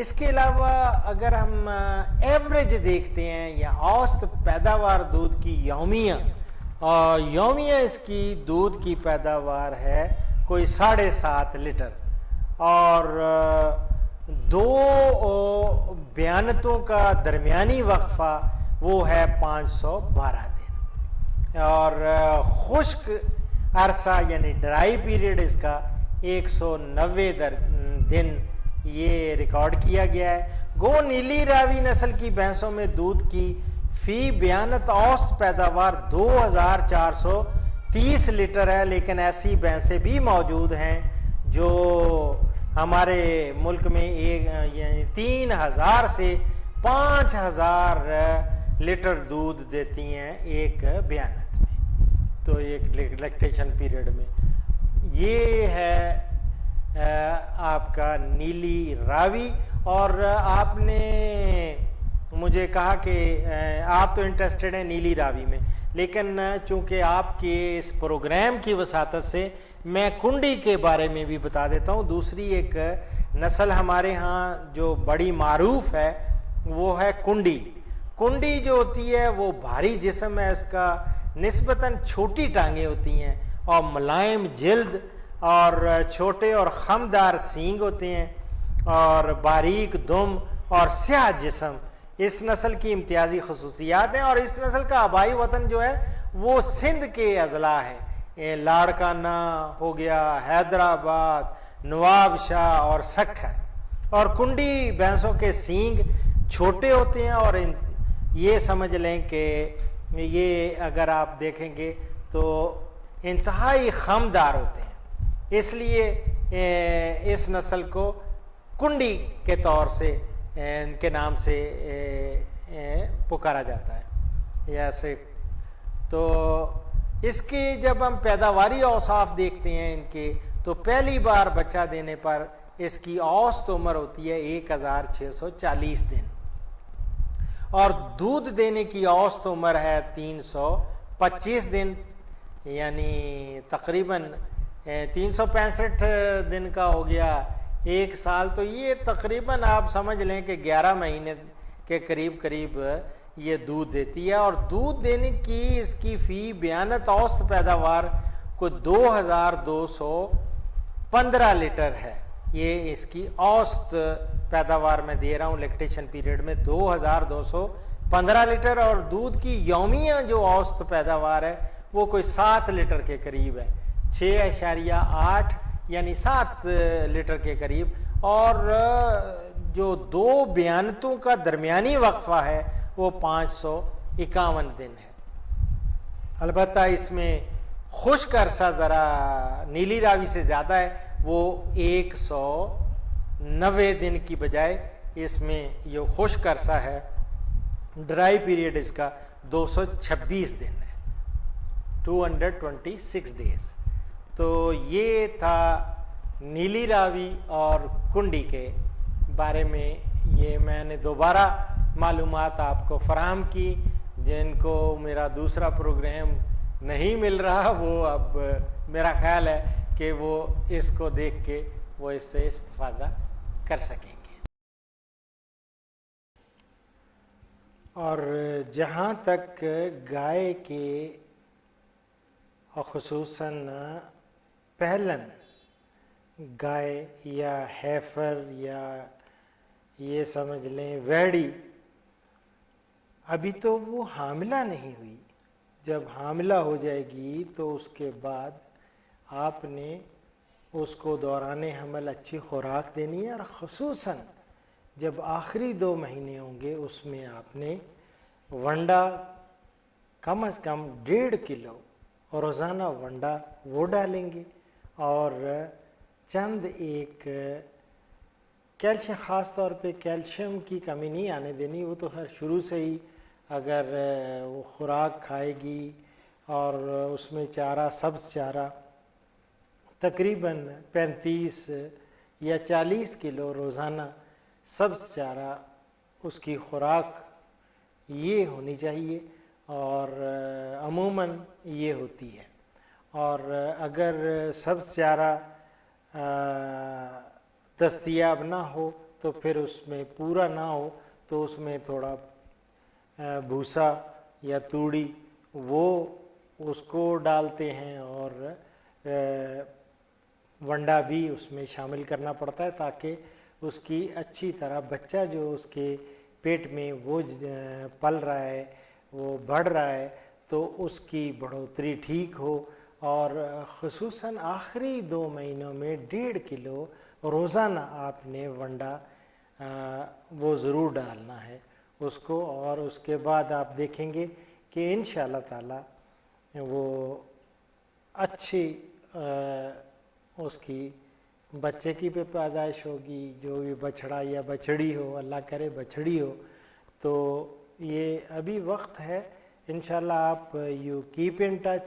اس کے علاوہ اگر ہم ایوریج دیکھتے ہیں یا اوسط پیداوار دودھ کی یومیہ اس کی دودھ کی پیداوار ہے کوئی 7.5 لیٹر، اور 2 بیانتوں کا درمیانی وقفہ وہ ہے 512 دن، اور خشک عرصہ یعنی ڈرائی پیریڈ اس کا 190 دن یہ ریکارڈ کیا گیا ہے۔ گو نیلی راوی نسل کی بھینسوں میں دودھ کی فی بیانت اوسط پیداوار 2430 لیٹر ہے، لیکن ایسی بھینسیں بھی موجود ہیں جو ہمارے ملک میں یعنی 3000 سے 5000 لیٹر دودھ دیتی ہیں ایک بیانت میں، تو ایک لیکٹیشن پیریڈ میں۔ یہ ہے آپ کا نیلی راوی۔ اور آپ نے مجھے کہا کہ آپ تو انٹرسٹڈ ہیں نیلی راوی میں، لیکن چونکہ آپ کے اس پروگرام کی وساطت سے میں کنڈی کے بارے میں بھی بتا دیتا ہوں۔ دوسری ایک نسل ہمارے ہاں جو بڑی معروف ہے وہ ہے کنڈی۔ کنڈی جو ہوتی ہے وہ بھاری جسم ہے، اس کا نسبتاً چھوٹی ٹانگیں ہوتی ہیں اور ملائم جلد اور چھوٹے اور خمدار سینگ ہوتے ہیں اور باریک دم اور سیاہ جسم اس نسل کی امتیازی خصوصیات ہیں۔ اور اس نسل کا آبائی وطن جو ہے وہ سندھ کے اضلاع ہے، لاڑکانہ ہو گیا، حیدرآباد، نواب شاہ اور سکھر۔ اور کنڈی بھینسوں کے سینگ چھوٹے ہوتے ہیں اور یہ سمجھ لیں کہ یہ اگر آپ دیکھیں گے تو انتہائی خمدار ہوتے ہیں، اس لیے اس نسل کو کنڈی کے طور سے ان کے نام سے پکارا جاتا ہے یا سے۔ تو اس کی جب ہم پیداواری اوصاف دیکھتے ہیں ان کے، تو پہلی بار بچہ دینے پر اس کی اوسط عمر ہوتی ہے 1640 دن، اور دودھ دینے کی اوسط عمر ہے 325 دن، یعنی تقریباً 365 دن کا ہو گیا 1 سال۔ تو یہ تقریباً آپ سمجھ لیں کہ 11 مہینے کے قریب یہ دودھ دیتی ہے، اور دودھ دینے کی اس کی فی بیانت اوسط پیداوار کو 2215 لیٹر ہے۔ یہ اس کی اوسط پیداوار میں دے رہا ہوں لیکٹیشن پیریڈ میں 2215 لیٹر، اور دودھ کی یومیہ جو اوسط پیداوار ہے وہ کوئی 7 لیٹر کے قریب ہے، 6.8 یعنی 7 لیٹر کے قریب، اور جو 2 بیانتوں کا درمیانی وقفہ ہے وہ 551 دن ہے۔ البتہ اس میں خشک عرصہ ذرا نیلی راوی سے زیادہ ہے، وہ 190 دن کی بجائے اس میں یہ خشک عرصہ ہے، ڈرائی پیریڈ اس کا 226 دن ہے، 226 ڈیز۔ تو یہ تھا نیلی راوی اور کنڈی کے بارے میں، یہ میں نے دوبارہ معلومات آپ کو فراہم کی۔ جن کو میرا دوسرا پروگرام نہیں مل رہا وہ اب میرا خیال ہے کہ وہ اس کو دیکھ کے وہ اس سے استفادہ کر سکیں گے۔ اور جہاں تک گائے کے اور خصوصاً پہلن گائے یا ہیفر یا یہ سمجھ لیں ویڑی، ابھی تو وہ حاملہ نہیں ہوئی، جب حاملہ ہو جائے گی تو اس کے بعد آپ نے اس کو دوران حمل اچھی خوراک دینی ہے، اور خصوصاً جب آخری 2 مہینے ہوں گے اس میں آپ نے ونڈا کم از کم 1.5 کلو روزانہ ونڈا وہ ڈالیں گے، اور چند ایک کیلشیم، خاص طور پہ کیلشیم کی کمی نہیں آنے دینی، وہ تو خیر شروع سے ہی اگر وہ خوراک کھائے گی اور اس میں چارہ، سبز چارہ تقریباً 35 یا 40 کلو روزانہ سبز چارہ اس کی خوراک یہ ہونی چاہیے، اور عموماً یہ ہوتی ہے۔ اور اگر سبز چارہ دستیاب نہ ہو تو پھر اس میں پورا نہ ہو تو اس میں تھوڑا بھوسا یا توڑی وہ اس کو ڈالتے ہیں، اور ونڈا بھی اس میں شامل کرنا پڑتا ہے تاکہ اس کی اچھی طرح بچہ جو اس کے پیٹ میں وہ پل رہا ہے، وہ بڑھ رہا ہے، تو اس کی بڑھوتری ٹھیک ہو۔ اور خصوصاً آخری 2 مہینوں میں 1.5 کلو روزانہ آپ نے ونڈا وہ ضرور ڈالنا ہے اس کو، اور اس کے بعد آپ دیکھیں گے کہ انشاءاللہ تعالی وہ اچھی اس کی بچے کی پہ پیدائش ہوگی، جو بھی بچڑا یا بچڑی ہو، اللہ کرے بچڑی ہو، تو یہ ابھی وقت ہے۔ انشاءاللہ آپ یو کیپ ان ٹچ،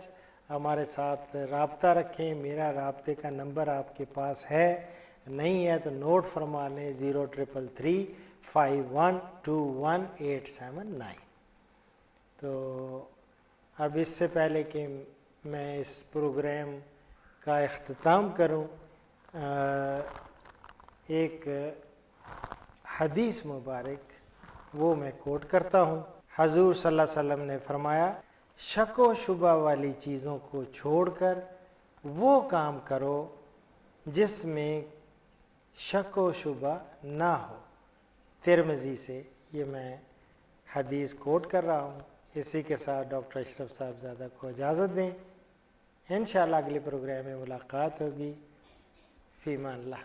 ہمارے ساتھ رابطہ رکھیں۔ میرا رابطے کا نمبر آپ کے پاس ہے، نہیں ہے تو نوٹ فرما لیں، 0333512187 تو اب اس سے پہلے کہ میں اس پروگرام کا اختتام کروں، ایک حدیث مبارک وہ میں کوٹ کرتا ہوں۔ حضور صلی اللہ علیہ وسلم نے فرمایا، شک و شبہ والی چیزوں کو چھوڑ کر وہ کام کرو جس میں شک و شبہ نہ ہو۔ ترمذی سے یہ میں حدیث کوٹ کر رہا ہوں۔ اسی کے ساتھ ڈاکٹر اشرف صاحبزادہ کو اجازت دیں، انشاءاللہ اگلے پروگرام میں ملاقات ہوگی۔ فی امان اللہ۔